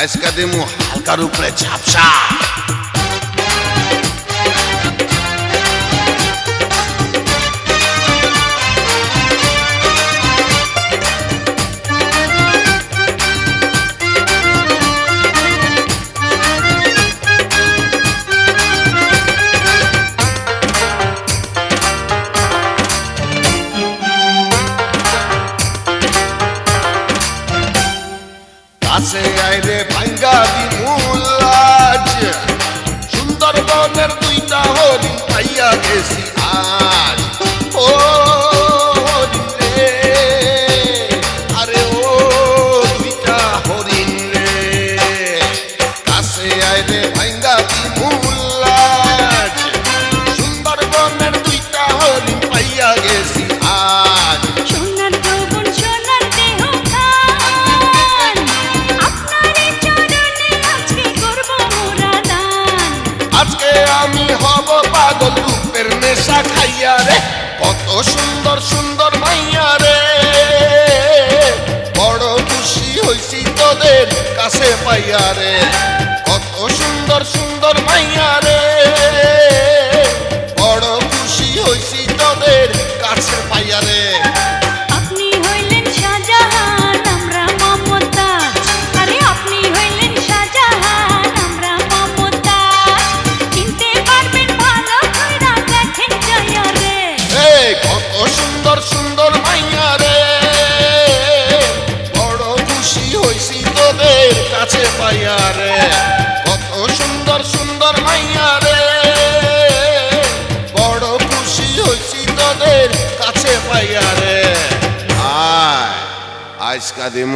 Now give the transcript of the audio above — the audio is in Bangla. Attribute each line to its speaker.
Speaker 1: আজকা দিমু হালকার উপরে ঝাপসা। কাছে আইরে ভাঙ্গা দিমুলাজ সুন্দরবনের দুইটা হরিণ পাইয়া গেছি আজ। ও হরিণ রে, আরে ও দুইটা হরিণ রে, কাছে আইরে ভাঙ্গা দিমুলাজ সুন্দরবনের দুইটা হরিণ পাইয়া গেছি আজ। আজকে আমি হব পাগল রূপের নেশা খাইয়া রে, কত সুন্দর সুন্দর মাইয়া রে, বড় খুশি হইছি তোদের কাছে পাইয়া রে, কত সুন্দর সুন্দর মাইয়া রে, বড় খুশি হইছি তোদের কাছে পাইয়া রে। কত সুন্দর সুন্দর মাইয়া রে, বড় খুশি হইছি তোদের কাছে পাইয়া রে, কত সুন্দর সুন্দর মাইয়া রে, বড় খুশি হইছি তোদের কাছে পাইয়া রে। আজকা দিমু